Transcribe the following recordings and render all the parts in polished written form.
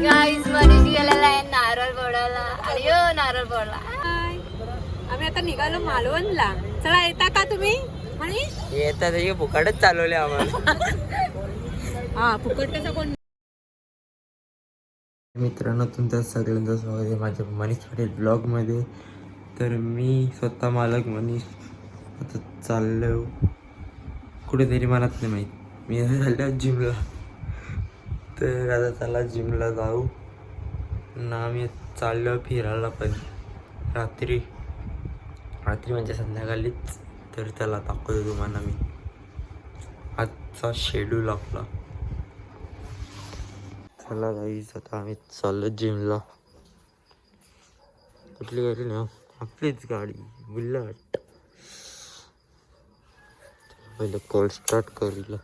गाईस मनीष गेलेला आहे नारळ फोडायला आणि नारळ फोडला. आम्ही आता निघालो मालवणला. चला येता का तुम्ही मनीष? येतात हे फुकाटच चालवले आम्हाला. हा फुकट कसं कोण. मित्रांनो तुमचं सगळ्यांचं स्वागत आहे माझ्या मनीष पाटील ब्लॉगमध्ये. तर मी स्वतः मालक मनीष आता चाललो कुठेतरी मनात नाही माहीत. मी चाललो जिमला. तर आता चला जिमला जाऊ ना. आम्ही चाललो फिरायला पण रात्री म्हणजे संध्याकाळीच. तर त्याला दाखवतो तुम्हाला मी आजचा शेड्यूल आपला. चला गाईस आता आम्ही चाललो जिमला. कुठली गाडी ना आपलीच गाडी बुलेट. पहिले कॉल स्टार्ट करूला.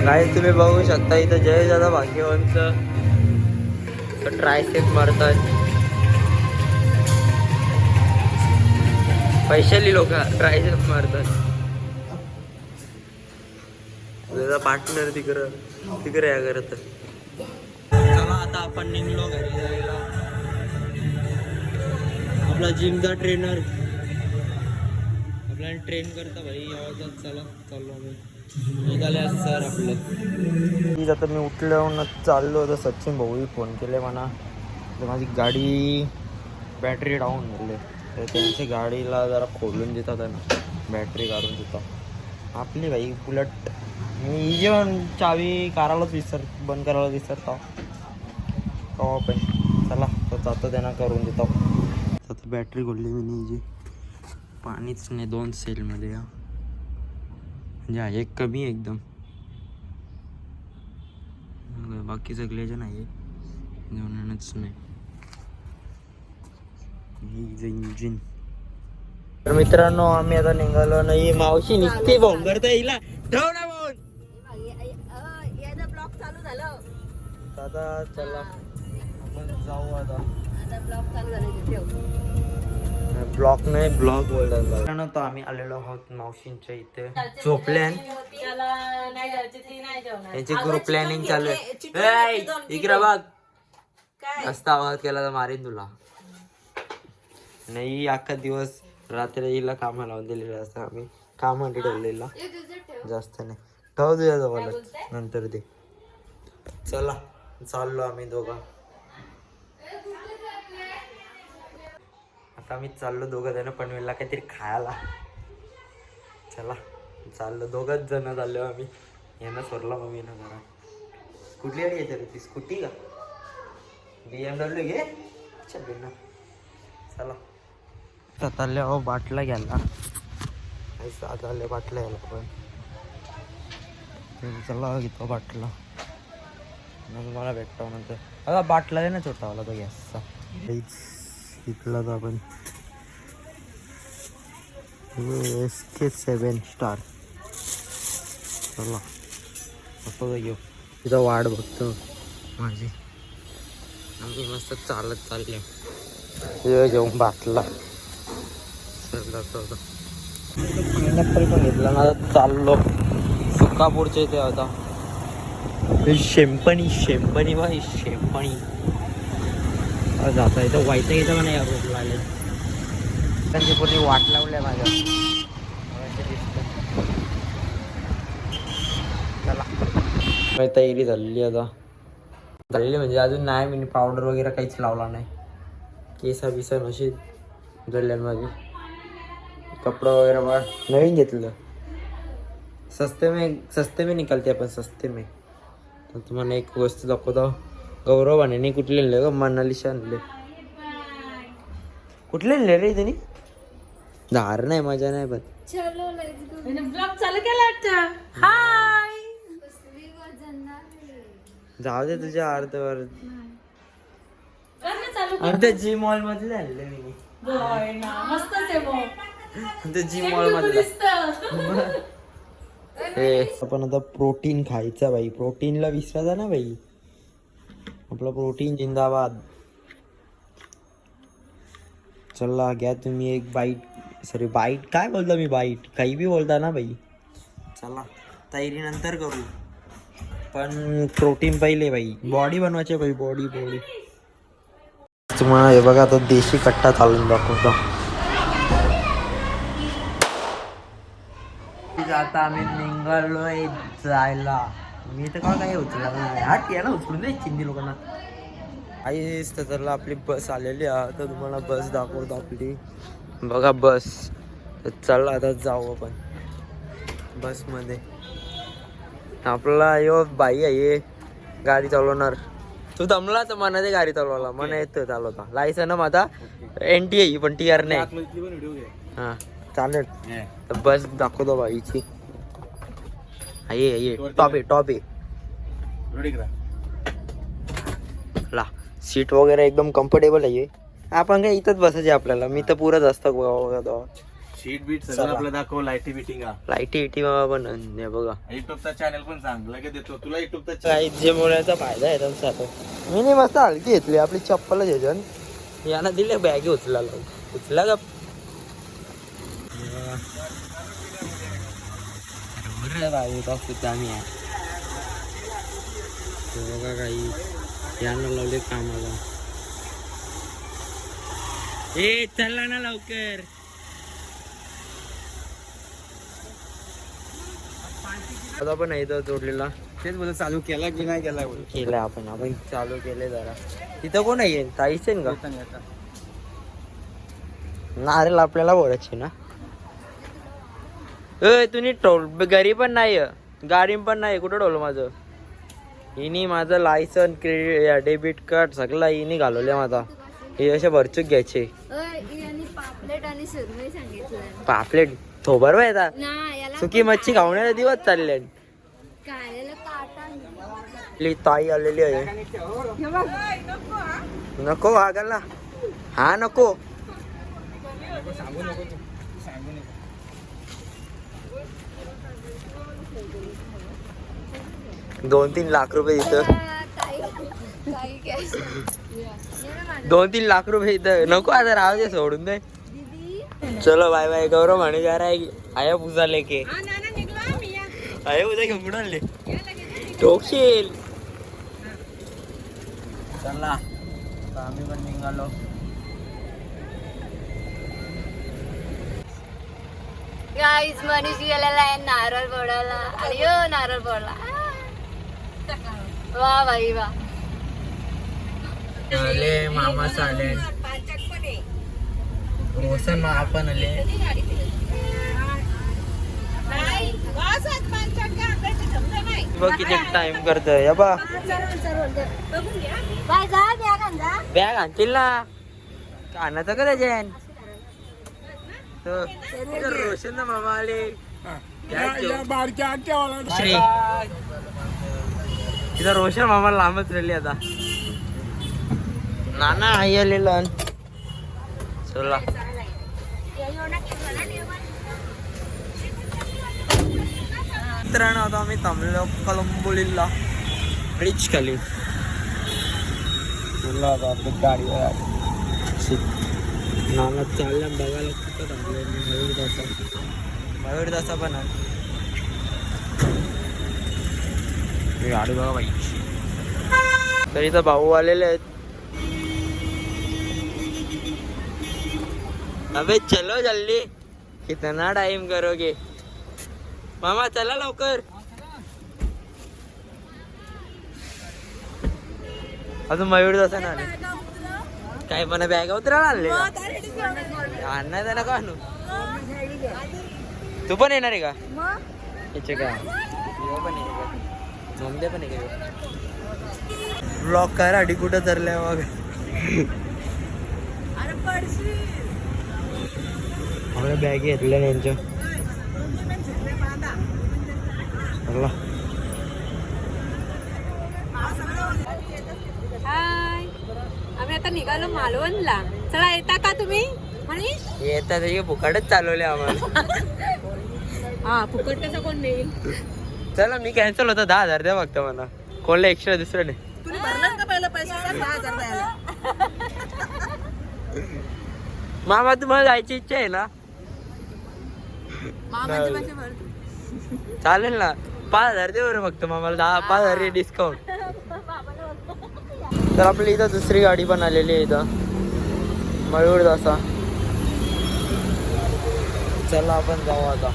काय तुम्ही बघू शकता इथं जय दादा भाग्यवंत ट्रायसेप मारतात. पैशाली लोक ट्रायसेप मारतात. तुझा पार्टनर तिकडं या करत. चला आता आपण निघलो घरी जायला. आपला जिमचा ट्रेनर आपल्याला ट्रेन करता भाई आवाजात. चला चाललो आम्ही निघाले सर आपलं. आता मी उठल्यावर चाललो होतं. सचिन भाऊही फोन केले म्हणा तर माझी गाडी बॅटरी डाऊन झाली. तर त्यांची गाडीला जरा खोलून देतात ना बॅटरी काढून देतात. आपली भाई बुलेट मी जेवण चावी कारालाच बंद करायला विसरतो कवा पण. चला तर जातो त्यांना करून देतो. आता बॅटरी खोलली मी जी पाणीच नाही 2 सेलमध्ये. म्हणजे एक कमी एकदम बाकी सगळ्याचे नाही जेवणच नाही. इंजिन. तर मित्रांनो आम्ही आता निघालो नाही. मावशी निघते भोंगरता येईल ठेव ना बोल. ब्लॉग चालू झालं आता चला आपण जाऊ. आता ब्लॉग चालू झालं ठेव. ब्लॉक नाही ब्लॉग बोलतात. आम्ही आलेलो आहोत मावशींच्या इथे. झोपल्यान त्यांची ग्रुप प्लॅनिंग चालू आहे. इकडे बघ जास्त आवाज केला तर मारीन तुला. नाही अख्खा दिवस रात्री हिला कामाला लावून दिलेला असं आम्ही कामासाठी ठेवलेला जास्त नाही. ठेव तुझ्या जवळच नंतर ते. चला चाललो आम्ही दोघं. आता आम्ही चाललो दोघं जण पनवेलला काहीतरी खायला. चला चाललो दोघंच जण चाललो आम्ही. यांना सोडला मम्मी ना जरा. कुठली गाडी येते रे ती स्कूटी का BMW घे. ना चला चालले अहो बाटला घ्यायला. चालले बाटला घ्यायला पण. चला घेतो बाटला मग मला भेटतो नंतर. आता बाटला आहे ना छोटावाला तो गॅसचा इथला तर आपण SK7 स्टार. चला असं घेऊ. तिथं वाट बघतो माझी. आम्ही मस्त चालत चालले घेऊन बाटला. पायनॅपल पण घेतला ना. चाललो सुकापूरच्या इथे. आता शेंपणी बाई शेंपणी जाता इथं व्हायचं येतं का नाही या रोडला आले. त्यांची पूर्ण वाट लावल्या माझ्या. चला तयारी झालेली आता. झालेली म्हणजे अजून नाही. मी पावडर वगैरे काहीच लावला नाही. केसा बिसा नशी जळल्यांमध्ये. कपडा वगैरे बघा नवीन घेतलं. सस्ते में निकलते आपण सस्ते में. तर तुम्हाला एक वस्तू दाखवतो. गौरव आणि कुठले आणले ग मनालीशा आणले. कुठले आणले रे त्यांनी. धार नाही मजा नाही पण. ब्लॉग चालू केला. हाय जाऊ दे तुझ्या अर्ध्या जी मॉल मधले आणले मी. मस्तच आहे मग. ते जिम मॉल मध्ये आपण आता प्रोटीन खायचा बाई. प्रोटीनला विसरायचा ना बाई. आपला प्रोटीन जिंदाबाद. चला घ्या तुम्ही एक बाईट. सॉरी बाईट काय बोलता मी, बाईट काही बी बोलता ना बाई. चला तयारी नंतर करू, पण प्रोटीन पहिले बाई. बॉडी बनवायची बाई, बॉडी बॉडी. तुम्हाला हे बघा आता देशी कट्टा चालून दाखवतो. आता आम्ही निघालोय जायला. मी तर का काय उचलला नाही. हा याला उचलून दे चिंदी लोकांना. आईस तर आपली बस आलेली आहे. तर तुम्हाला बस दाखवतो आपली. बघा बस. तर चला आता जाऊ आपण बसमध्ये. आपला यो बाई आहे गाडी चालवणार. तू दमला तर मना ते गाडी चालवायला. मना येतं चालवता. लायसन माझा NT आहे पण TR नाही. हा चालेल. तर बस दाखवतो बाईची. ये टॉप आहे. ला सीट वगैरे एकदम कम्फर्टेबल आहे. आपण काय इथंच बसायचे आपल्याला. मी तर पुरंच असतं. शीट बीट सगळं आपलं दाखव. लाईटी बिटिंग लाईटी पण हे बघा. युट्यूबचा चॅनल पण सांग लगेच देतो तुला. युट्यूबचा काही जे बोलायचा फायदा आहे त्यांचा. मी नाही मस्त हलकी घेतली आपली चप्पल घ्यायची. यानं दिले बॅगी उचला का आम्ही बघा काही यानं लावले कामाला. चला ना लवकर. आता पण आहे इथं जोडलेला. तेच बोल चालू केला की नाही केला. केलं आपण चालू केले जरा. तिथं कोण आहे ताईच आहे का नारेल आपल्याला बोलायची ना. तुम्ही टोल घरी पण नाही गाडी पण नाही. कुठं ठेवलं माझं. हिनी माझं लायसन क्रेडिट डेबिट कार्ड सगळं हिनी घालवले माझा. हे असे भरचूक घ्यायचे. पापलेट आणि सुरमई सांगितलं. पापलेट थोबर येतात. सुकी मच्छी खावण्याचे दिवस चालले. ताई आलेली आहे. नको वागायला. हा नको. 2-3 लाख रुपये इथं. 2-3 लाख रुपये इथं. नको आता राहू दे सोडून दे. चलो बाय बाय. गौरव म्हणे जा रहा है आया पूजा लेके. आया पूजा घेऊन कुठं आणले टोकशील. चला आम्ही पण निघालो. गाईज मनीष गेलेला आहे नारळ फोडायला. आणि यो नारळ फोडला. वा बाई वा. आले मामा आले. रोशन आपण आले. बघ किती टाइम करतोय. बा बॅग आणतील ना. कानाचं का त्याच्या रोशन ना मामा आले. श्री तिथं रोशन मामा लांबच राहिली आता. नाना आई आलेला. चला मित्रांनो आता आम्ही थांबलो कलंबोलीला ब्रिज खाली. तुला आता आपली गाडीवर नाना चालल्या बघायला कुठं थांबले. मयूरदासा पण आहे. गाडी बघा बाई. तर इथं भाऊ आलेले आहेत. अबे चलो जल्दी. कितना टाइम करोगे मामा. चला लवकर. अजून मयूरदासा ना काय म्हणा. बॅग उतरायला आणले आणणार ना का आणू. तू पण येणार आहे का याचे का. पण ममदे पण आहे का. ब्लॉक करासाठी कुठं तरले मग. आपल्या बॅग घेतल्या यांच्या. हाय. आम्ही आता निघालो मालवणला. चला येता का तुम्ही. मनीष येतात हे फुकाटच चालवले आम्हाला. हा फुकट कसं कोण नेईल. चला मी कॅन्सल होता 10,000 द्या फक्त मला. कोणला एक्स्ट्रा दुसरं नाही. तुम्ही भरलात का पहिलं पैसे 10,000 द्यायला. मामा तुम्हाला जायची इच्छा आहे ना? मामाचे पैसे भर. चालेल ना 5,000 दे बरं फक्त मामाला. 5,000 डिस्काउंट. तर आपली इथं दुसरी गाडी पण आलेली आहे इथं मयूर दासा. चला आपण जाऊ आता.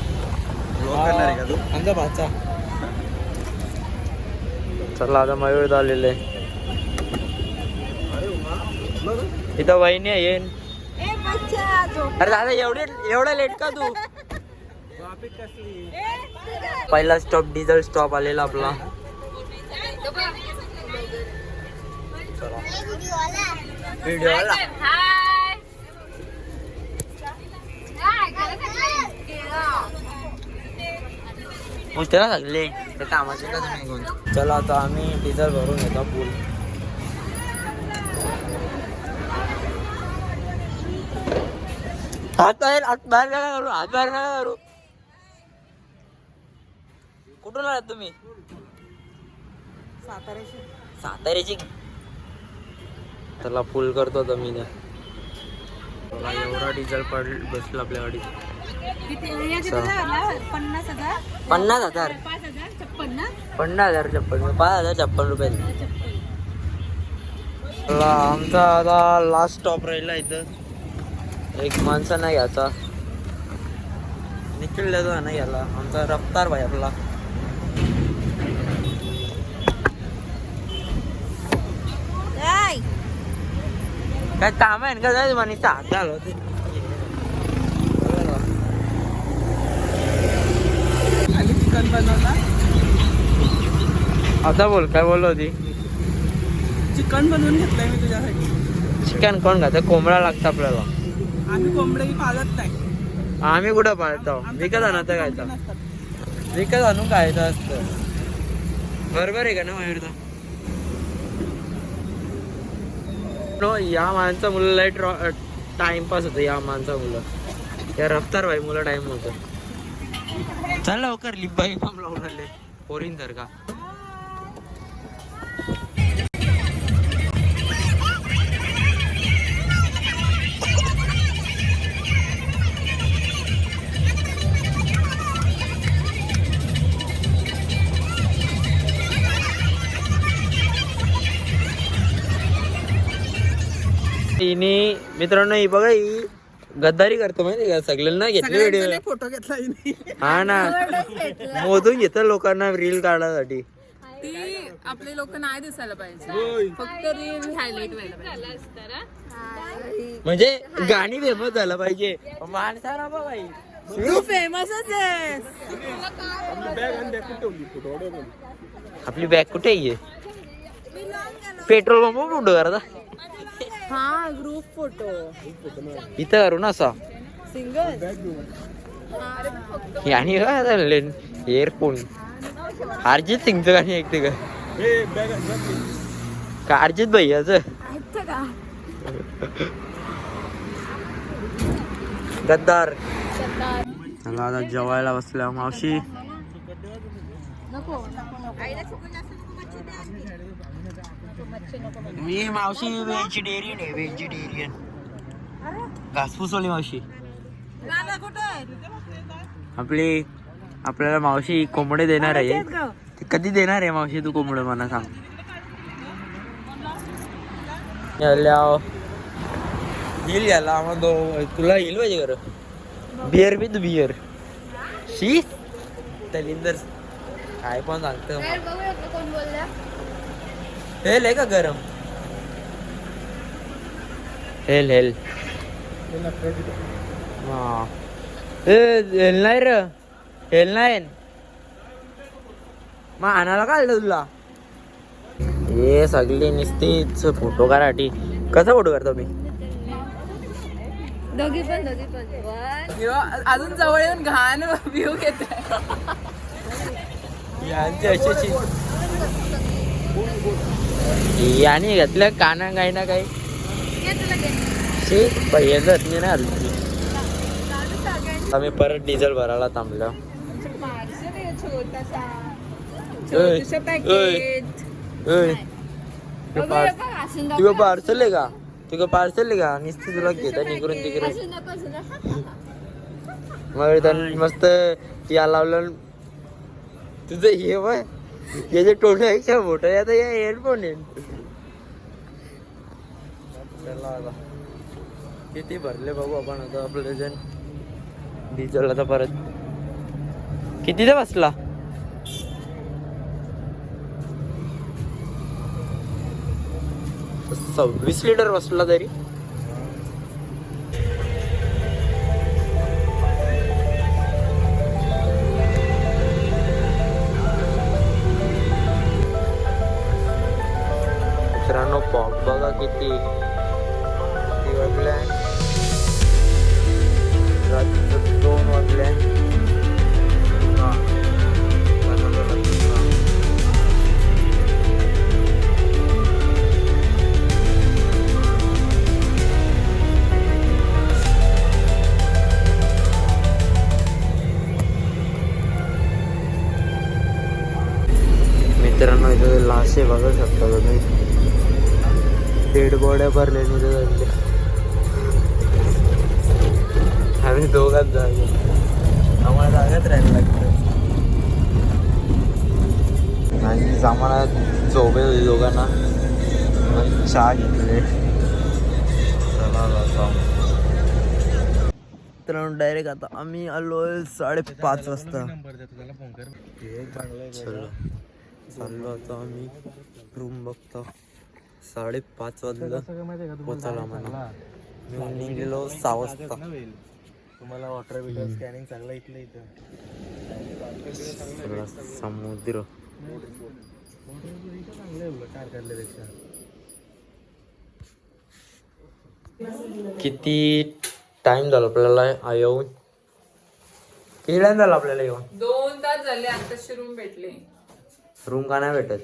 आमचा भाचा. चला आता मयूर आलेले इथं वहिनी येईन. अरे दादा एवढा लेट का तू? पहिला स्टॉप डिझेल स्टॉप आलेला आपला. व्हिडिओ आला. उशिरा लागले ते कामाचे का तुम्ही घेऊन. चला आता आम्ही डिझेल भरून येतो फुल. हात बाहेर नका करू. हात बाहेर नका करू. कुठून आलात तुम्ही? साताऱ्याची. त्याला फुल करतो आता मी. एवढा डिझेल बसला आपल्या गाडीत. 50,000 50,000 50,056 रुपये. आमचा आता लास्ट स्टॉप राहिला इथं. एक माणसा नाही घ्यायचा. निखिल द्यायचा नाही घ्यायला. आमचा रफ्तार भाई आपला. काय काम आहे का? जायचं मनीषा हात झालं. चिकन बनवला. आता बोल काय बोललो होती? चिकन बनवून घेतलंय मी तुझ्यासाठी. चिकन कोण खातं? कोंबडा लागतं आपल्याला. आम्ही कोंबडे पाळत नाही. आम्ही कुठं पाळतो? विकत आणत खायचं. विकत आणून खायचं असतं. बरोबर आहे का ना मयूर? या माणसा मुलं टाइमपास होतं. या माणसा मुलं या रफ्तार भाई मुलं टाइम होतं. चल लवकर लिंबाई काम लावून आले पोरीन तर का. मित्रांनो ही बघा ही गद्दारी करतो माहिती का? सगळ्यांना घेतले व्हिडिओ. फोटो घेतला. हा ना मोजून घेत लोकांना रील काढण्यासाठी. ती आपले लोक नाही दिसायला पाहिजे. फक्त रील हायलाइट व्हायला पाहिजे. म्हणजे गाणी फेमस झालं पाहिजे. माणसाला बघ बाई तू फेमसच आहे. आपली बॅग कुठे आहे? पेट्रोल पंप कुठं करता? हा ग्रुप फोटो इथं करू ना असा सिंगल. आणि एअरफोन अर्जित सिंगचं गाणी ऐकते का अर्जित भैयाचं? गद्दार. चला आता जेवायला बसल्या मावशी. मी मावशी व्हेजिटेरियन आहे. व्हेजिटेरियन घासफुसवली मावशी आपली. आपल्याला मावशी कोंबडे देणार आहे. ती कधी देणार आहे मावशी तू कोंबडे मला सांग. येईल याला आम्हाला तुला येईल पाहिजे खरं. Beer with beer. शी तलिंदर काय पण सांगतं. कोण बोलला? हेल आहे का गरम? हेल हेल हा हेल नाही र. हेल नाही मग आणायला काढलं तुला. हे सगळे नुसतेच फोटो काढासाठी. कसा फोटो करतो मी? दोघी पण अजून जवळ येऊन घाण व्ह्यू घेते. यांची अशी याने घेतलं काना काही ना काही. भैया धरली नाही आली. आम्ही परत डिझेल भरायला थांबलो. पार्सल आहे छोटासा ओय, छोटूशा ओय. पॅकेट. ओय, बघूया बघ, असून दाखव. तुझं पार्सल आहे का? तुझं पार्सल आहे का? नुसतं तुला घेता निघून तिकडे. असून दाखव, असून दाखव. मग त्यांनी मस्त या लावलं. तुझं हे वय याचे टोटापेक्षा मोठं आहे. आता या हेडफोन आहे. चला आता किती भरले बघू आपण आता आपलं जण डिझेल आता परत कितीचा बसला. तो 26 लिटर बसला तरी. मित्रांनो पॉक बघा किती वाजल्या. रात्री 2 वाजल्या. मित्रांनो इथं लाशे बघू शकता तुम्ही. डेड बॉड्या भरल्या तिथे. आम्ही दोघांच जागे. आम्हाला जागाच राहायला लागतं. आणि आम्हाला झोपे होती दोघांना. मग चहा घेतले. तर डायरेक्ट आता आम्ही आलोय 5:30 वाजता. चलो चाललो आता आम्ही रूम बघतो. 5:30 वाजलं पोचायला म्हणा. मी निघलेलो 6 वाजता. तुम्हाला वॉटर बिटर स्कॅनिंग चांगलं इथलं इथं. सगळा समुद्र. किती टाइम झाला आपल्याला येऊन. किती टाइम झाला आपल्याला येऊन. 2 तास झाले आताशी रूम भेटले. रूम का नाही भेटत.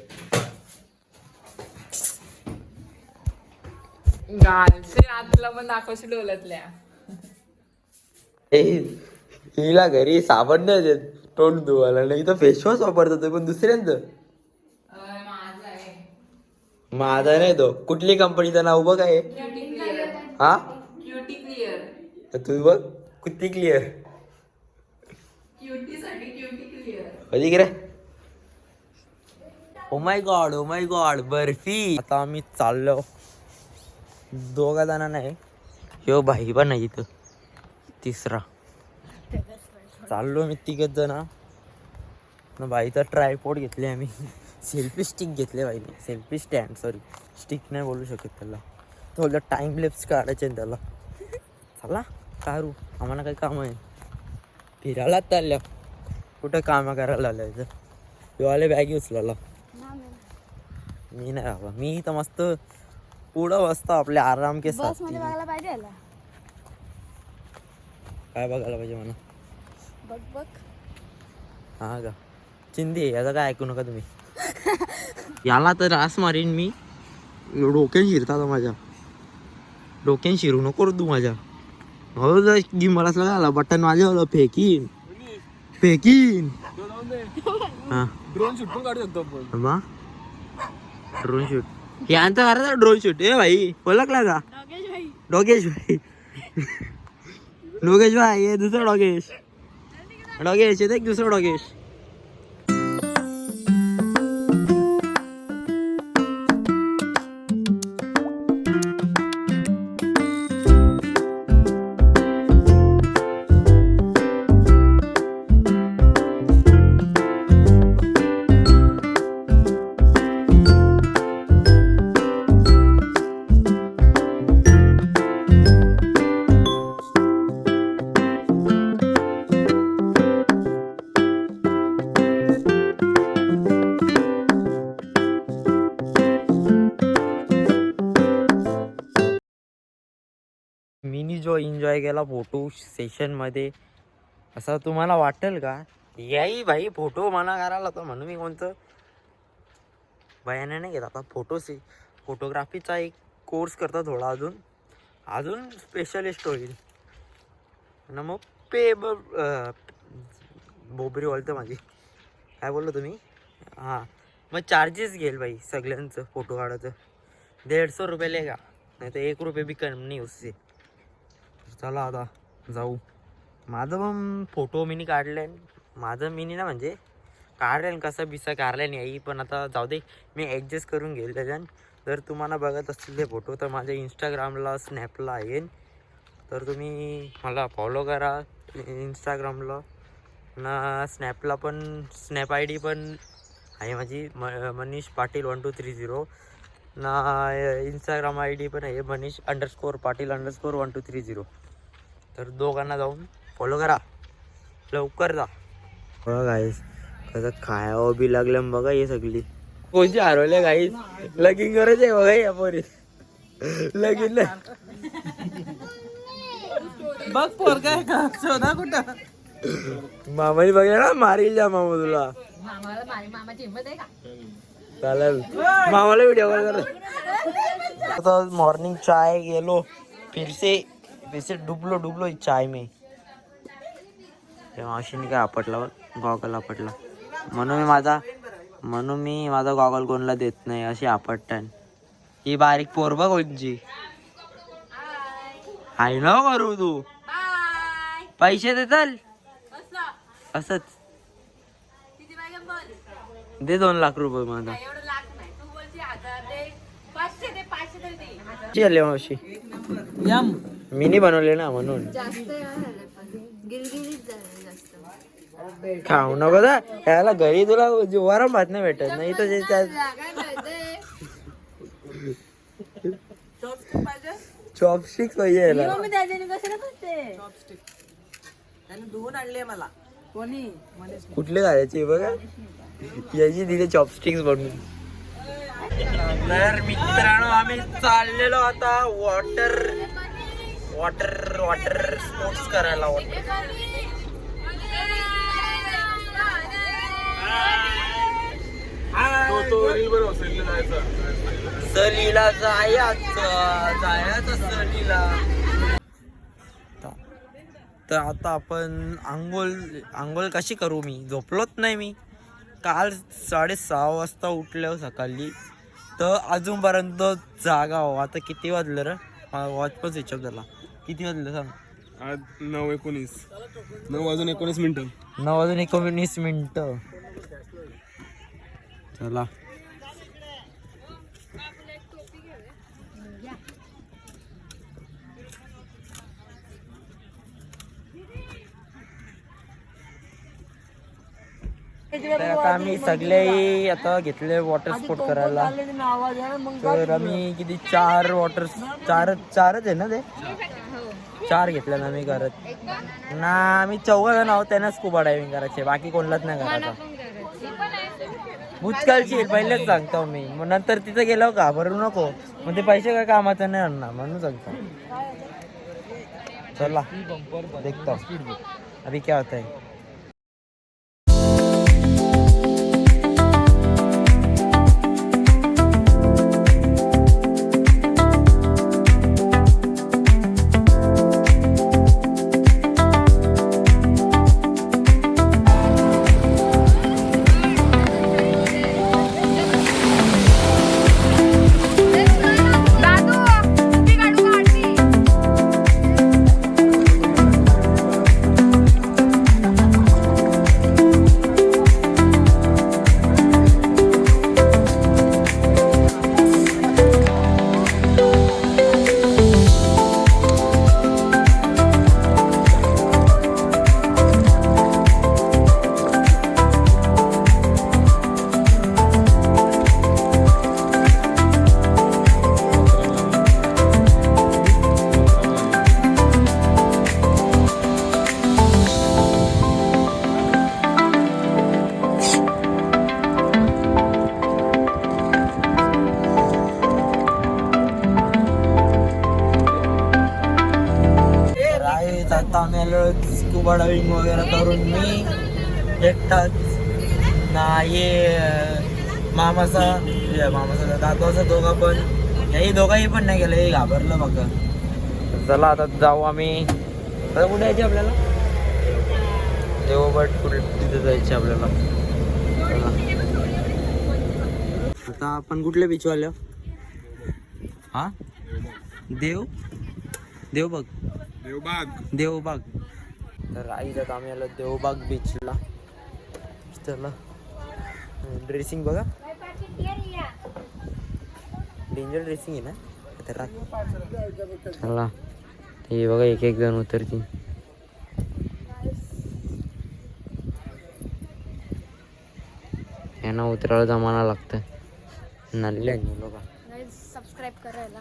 गालचे आतला पण दाखवशी डोलतल्या. हिला घरी साबण नाही देत तोंड धुवायला. नाही तर फेसवॉश वापरतो पण दुसऱ्यांचं. माझा आहे माझा नाही तो. कुठली कंपनीचं नाव बघ आहे. Cutie clear. हा क्युटी क्लिअर. तू बघ किती क्लिअर. क्युटी साठी क्युटी क्लिअर. कधी रे. Oh my God barfi. आता आम्ही चाललो. 2 जण नाही. ह्यो भाई पण नाही इथं. 3रा चाललो मी 3 जण. भाईचा ट्रायपॉड घेतले आम्ही. सेल्फी स्टिक घेतले भाईने. सेल्फी स्टँड सॉरी स्टिक नाही बोलू शकत त्याला. तो बोलतो टाइम लेप्स काढायचे त्याला. चला काढू. आम्हाला काही काम आहे. फिरायला चालल्या कुठं कामं करायला आलं. किंवा बॅगी उचलायला. मी नाही बाबा. मी तर मस्त पुढं बसतो आपल्या आराम के साथ. बघायला पाहिजे याला. काय बघायला पाहिजे म्हणा. बघ हा का चिंदी आहे. याचं काय ऐकू नका तुम्ही. याला तर रास मारीन मी. डोक्यान शिरता माझ्या. डोक्यान शिरू नको तू माझ्या. हो जर गिम्बल असला झाला बटन माझ्यावर फेकीन. हा ड्रोन शूट पण काढू शकतो आपण. मग ड्रोन शूट हे आणता करा ड्रोन शूट. ए भाई ओळखला का. डोगेश भाई. डोगेश भाई हे दुसरा डोगेश. डोगेश येते दुसरा डोगेश. मिनी जो एन्जॉय केला फोटो सेशन मध्ये असं तुम्हाला वाटेल का. याही भाई फोटो मना करायला होता म्हणून मी कोणतं बयाने नाही घेत. आता फोटोग्राफीचा एक कोर्स करता थोडा अजून. अजून स्पेशलिस्ट होईल ना मग बोबरी बोलतो माझी. काय बोललो तुम्ही? हां मग चार्जेस घेईल बाई सगळ्यांचं फोटो काढायचं. 150 रुपये लेगा नाही तर 1 रुपये बी कमी नाही उससे. चला आता जाऊ. माझं पण फोटो मीनी काढले. माझं मीनी ना म्हणजे काढलेन कसा बिसा काढला नाही पण आता जाऊ दे मी ॲडजस्ट करून घेईल त्याच्यानं. जर तुम्हाला बघत असतील ते फोटो तर माझ्या इंस्टाग्रामला स्नॅपला येईन तर तुम्ही मला फॉलो करा इंस्टाग्रामला ना स्नॅपला पण. स्नॅप आय डी पण आहे माझी मनीष पाटील 1230 ना. इंस्टाग्राम आय डी पण आहे मनीष_पाटील_1230. तर दोघांना जाऊन फॉलो करा लवकर जा. बघा गाईस कसं खायावं बी लागलं बघा. हे सगळी कोणची हरवले गाईस. लगीन करायचं आहे बघा या पोरी. लगीन बघ पोर काय का शोधा कुठं. मामाने बघा ना मारील जा मामा तुला. चालेल मामाला व्हिडिओ कॉल कर. आता मॉर्निंग चाय गेलो फिर से डुबलो इस चाय में. मावशीने काय आपटला गॉगल आपटला म्हणून मी माझा गॉगल कोणाला देत नाही अशी आपटतान. ही बारीक पोर बघ कोणची हाय ना करू तू. पैसे देताल असच दे 2 लाख रुपये माझा. मावशी मिनी बनवले ना म्हणून जास्त गिलगिलीच झालं जास्त. खाऊ नको दा याला घरी तुला वरम भात नाही भेटत नाही तर चॉपस्टिक्स पाहिजे याला. धुवून आणले मला कोणी कुठले घालायचे बघा याची दिले चॉपस्टिक्स बनवून. तर मित्रांनो आम्ही चाललेलो आता वॉटर स्पोर्ट्स करायला. सहलीला जायचं सहलीला. तर आता आपण आंघोळ कशी करू. मी झोपलोच नाही. मी काल 6:30 वाजता उठलो सकाळी तर अजूनपर्यंत जागा हो. आता किती वाजलं रे वॉच पण स्विच ऑफ झाला. किती वाजलं सांग. आज 9:19 9:19 9:19 चला तर आता आम्ही सगळे आता घेतले वॉटर स्पोर्ट करायला. तर आम्ही किती 4 चारच आहे ना ते 4 घेतले ना आम्ही करत ना. आम्ही 4 जण आहोत त्यांना स्कुबा डायव्हिंग करायचे बाकी कोणलाच नाही करायचं. भूतकाळची पहिलेच सांगतो मी मग नंतर तिथं गेलो का भरू नको मग ते पैसे काय कामाचं नाही आणणार म्हणून सांगतो. चला देखता अभी क्या होता है. स्कुबा डायव्हिंग वगैरे करून मी एकटाच ना ये मामाचा दादाचा दोघा पण याही दोघाही पण नाही गेलं. हे घाबरलं बघा चला आता जाऊ आम्ही. आता कुठे जायचे आपल्याला? देवगड कुठे तिथे जायचे आपल्याला. चला. आता आपण कुठल्या बीचवर आलो? हा देवबाग. तर आई जात आम्ही आलो देवबाग बीचला. चला ड्रेसिंग बघा, डेंजर ड्रेसिंग आहे ना खतरनाक. चला हे बघा एक एक जण उतरतील. यांना उतरायला जमाना लागतं. नल्ले लोक सबस्क्राईब करायला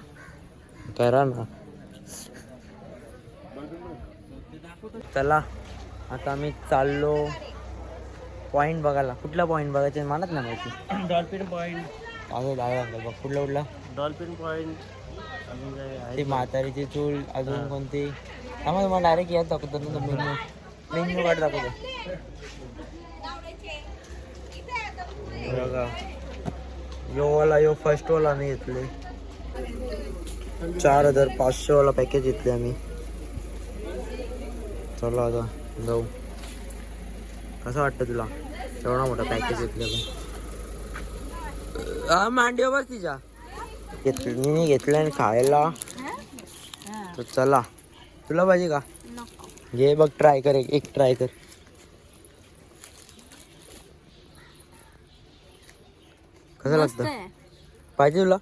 करा ना. चला आता आम्ही चाललो पॉइंट बघायला. कुठला पॉइंट बघायचे म्हणत ना माहिती. Dolphin point. अगं बघ कुठला डॉल्फिन पॉइंट. ती म्हातारीची चूल. अजून कोणती आम्हाला तुम्हाला डायरेक्ट याद दाखवतो ना. मेन्यू कार्ड दाखवतो बघा. यो फर्स्ट वाला आम्ही घेतले 4500 वाला पॅकेज घेतले आम्ही. चला आता जाऊ. कसं वाटतं तुला एवढा मोठा पॅकेज घेतलं? हा मांडीवर बस तिच्या मी घेतलं खायला. तर चला तुला पाहिजे का? घे बघ ट्राय कर. एक ट्राय कर. कसं लागतं? पाहिजे तुला?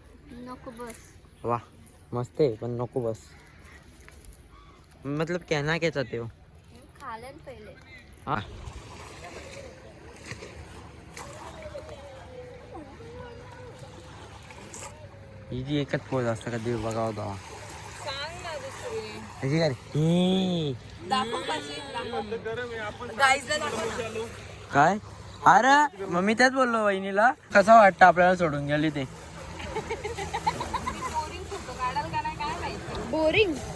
नको बस. वा मस्त आहे पण नको बस. मतलब कहना क्या चाहते हो? खालन पहिले. हाँ ही जी एकच पोज असतं का देव बघा होता काय. अरे मम्मी त्याच बोललो वहिनीला. कसं वाटतं आपल्याला सोडून गेली ते?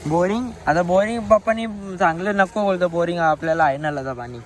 बोरिंग. आता बोरिंग पप्पानी चांगलं नको बोलतो. बोरिंग आपल्याला आहे ना लता पाणी.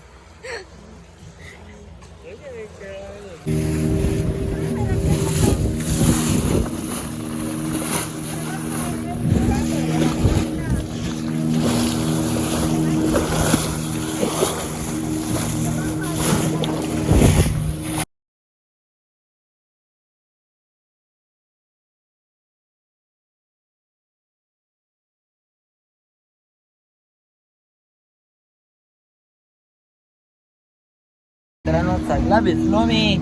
मित्रांनो सगळा भिजलो मी.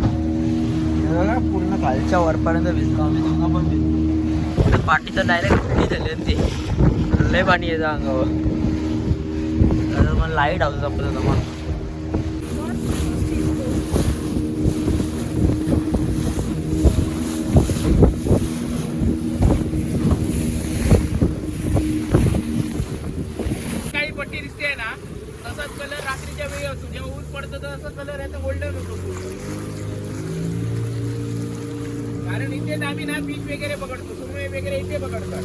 पूर्ण खालच्या वरपर्यंत भिजलो आम्ही. दोघं पण भिजलो. पाठी तर डायरेक्ट उलटी झाली ते. लय पाणी येतं अंगावर. मला लाईट हाऊस आपलं मग. काही पट्टी दिसते ना तसाच कलर रात्रीच्या वेळी असतो. जेव्हा ऊन पडतं तर असा कलर आहे तर गोल्डन होतो. कारण इथेच आम्ही ना बीच वगैरे पकडतो. सुरमई वगैरे इथे पकडतात.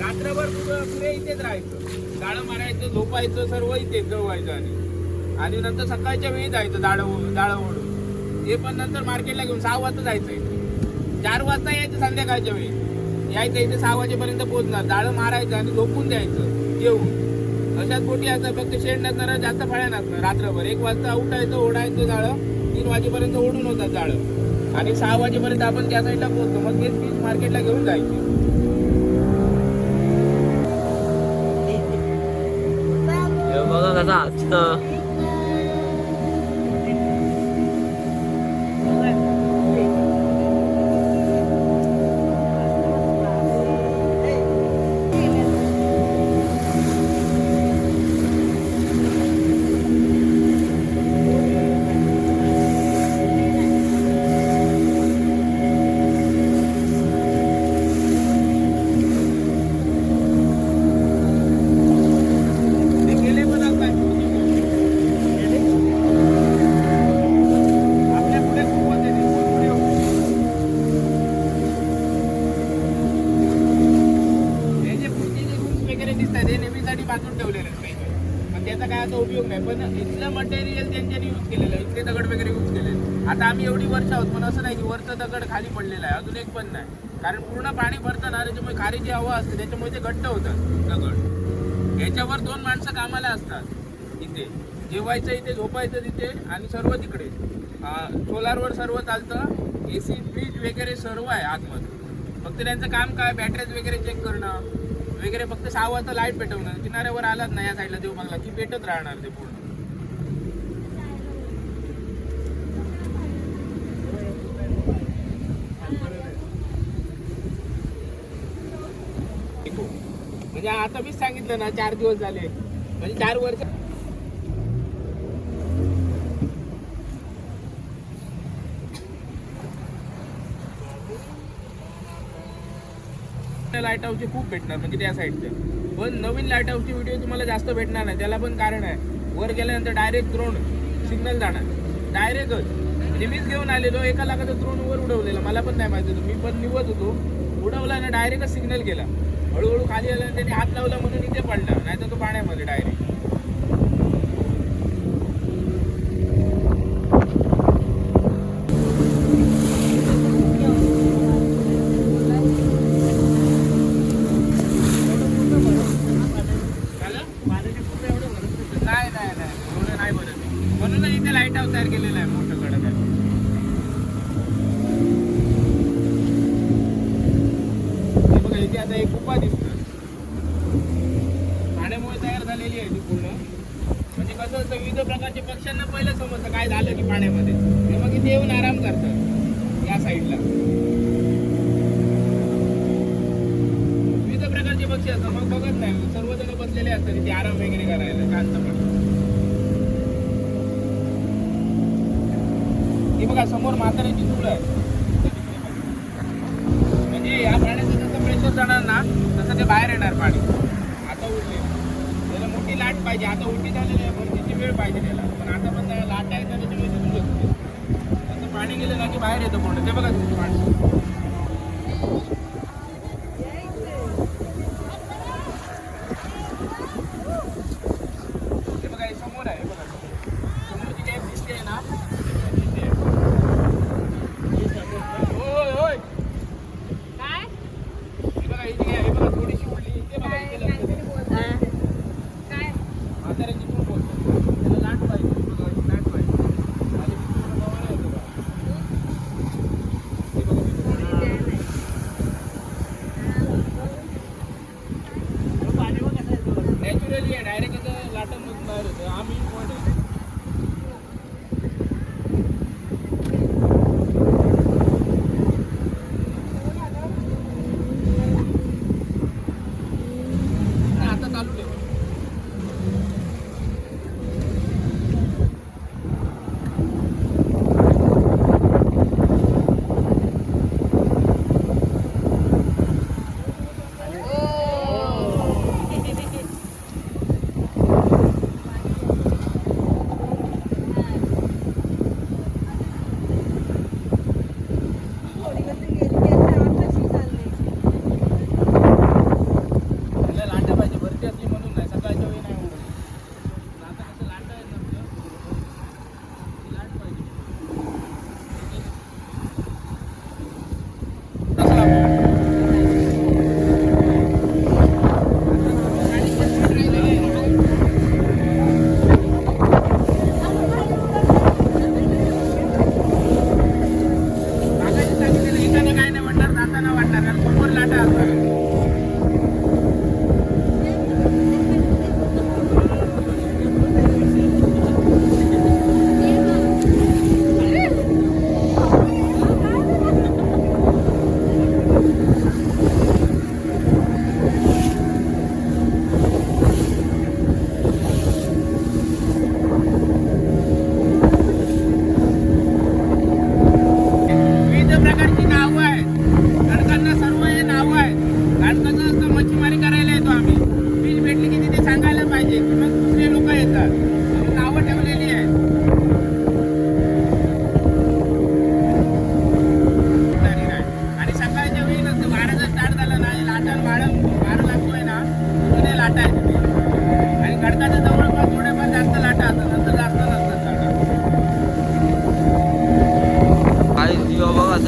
रात्रभर पुढे इथेच राहायचं. जाळं मारायचं, झोपायचं, सर्व इथेच जवळायचं. आणि नंतर सकाळच्या वेळी जायचं जाळं ओढून. ते पण नंतर मार्केटला घेऊन 6 वाजता जायचं. 4 वाजता यायचं संध्याकाळच्या वेळी. यायचं इथे 6 वाजेपर्यंत पोहोचणार. जाळं मारायचं आणि झोपून द्यायचं येऊन. अशाच बोटी असतात. फक्त शेड नसणार, जास्त फळ्या नसणार. रात्रभर 1 वाजता उठायचं, ओढायचं जाळं. 3 वाजेपर्यंत ओढून होतात जाळं. आणि 6 वाजेपर्यंत आपण त्या साईडला पोहोचतो. मग तेच फिश मार्केटला घेऊन जायचे. बघा कसं असतं. पण इथलं मटेरियल त्यांच्यानी यूज केलेलं आहे, इथले दगड वगैरे यूज केलेले. आता आम्ही एवढी वर्ष आहोत, पण असं नाही की वरचं दगड खाली पडलेला आहे, अजून एक पण नाही. कारण पूर्ण पाणी भरतं ना, त्याच्यामुळे खारी जी हवा असते त्याच्यामुळे ते घट्ट होतात दगड. याच्यावर 2 माणसं कामाला असतात इथे, जेवायचं इथे, झोपायचं तिथे आणि सर्व तिकडे. सोलारवर सर्व चालतं, AC फ्रीज वगैरे सर्व आहे आतमध्ये. फक्त त्यांचं काम काय, बॅटरीज वगैरे चेक करणं वगैरे, फक्त 6 वाजता लाईट पेटवणं. किनाऱ्यावर आलात ना या साईडला देऊ बघला की पेटत राहणार ते पूर्ण. म्हणजे आता मीच सांगितलं ना 4 दिवस झाले, म्हणजे 4 वर्ष. लाईट हाऊसचे खूप भेटणार म्हणजे त्या साईडच्या, पण नवीन लाईट हाऊसची व्हिडिओ तुम्हाला जास्त भेटणार नाही. त्याला पण कारण आहे, वर गेल्यानंतर डायरेक्ट द्रोण सिग्नल जाणार डायरेक्टच. म्हणजे मीच घेऊन आलेलो, 1 लाखाचा द्रोण वर उडवलेला, मला पण नाही माहिती होतं. मी पण निवत होतो, उडवला ना डायरेक्टच सिग्नल गेला. हळूहळू खाली आला, त्यांनी हात लावला म्हणून इथे पडला, नाही तर तो पाण्यामध्ये डायरेक्ट. म्हणूनच इथे लाईट हाऊस तयार केलेलं आहे मोठं कडक आहे. हे बघा इथे आता एक गुफा दिसतं, पाण्यामुळे तयार झालेली आहे ती पूर्ण. म्हणजे कसं असतं, विविध प्रकारच्या पक्ष्यांना पहिलं समजतं काय झालं की पाण्यामध्ये, ते मग इथे येऊन आराम करतात या साईडला. विविध प्रकारचे पक्षी असतात, मग बघत नाही, सर्वजण बसलेले असतात इथे आराम वगैरे करायला शांतपणे. हे बघा समोर म्हाताऱ्याची चूल आहे. म्हणजे या पाण्याचं जसं प्रेशर जाणार ना तसं ते बाहेर येणार पाणी. आता उठले, त्याला मोठी लाट पाहिजे. आता उलटी झालेली आहे, भरतीची वेळ पाहिजे त्याला, पण आता पण त्याला लाट आहे तर त्याच्यामुळे सुरू शकते. तसं पाणी गेलं ना की बाहेर येतं पूर्ण. ते बघा तुमचं पाणी. हे बघा हे समोर आहे, बघा समोरची कॅब दिसते आहे ना.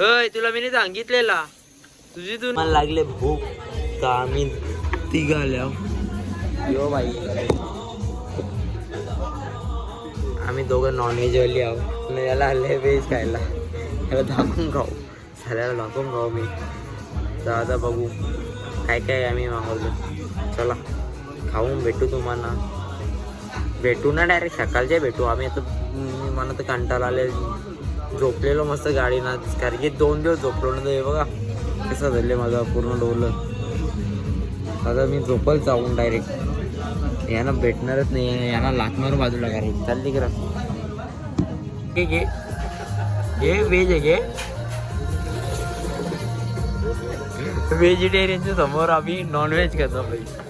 अय तुला मी सांगितलेला तुझी तू मला लागले भूक तर आम्ही तिघाल्या यो बाई आम्ही दोघं नॉनव्हेज वाली आहोत आणि याला आले व्हेज खायला याला दाखवून खाऊ सगळ्याला दाखवून खाऊ मी तर आता बघू काय काय आम्ही मागवलं चला खाऊन भेटू तुम्हाला भेटू ना डायरेक्ट सकाळचे भेटू आम्ही आता मला तर कंटाळा आले झोपलेलो मस्त गाडी ना कारण की 2 दिवस झोपलो ना हे बघा कसं झालं माझं पूर्ण डोलं आता मी झोपल जाऊन डायरेक्ट यांना भेटणारच नाही यांना लाथ मारून बाजूला करायची चालली करा घे हे व्हेज आहे घे व्हेजिटेरियनच्या समोर आम्ही नॉनव्हेज करतो पाहिजे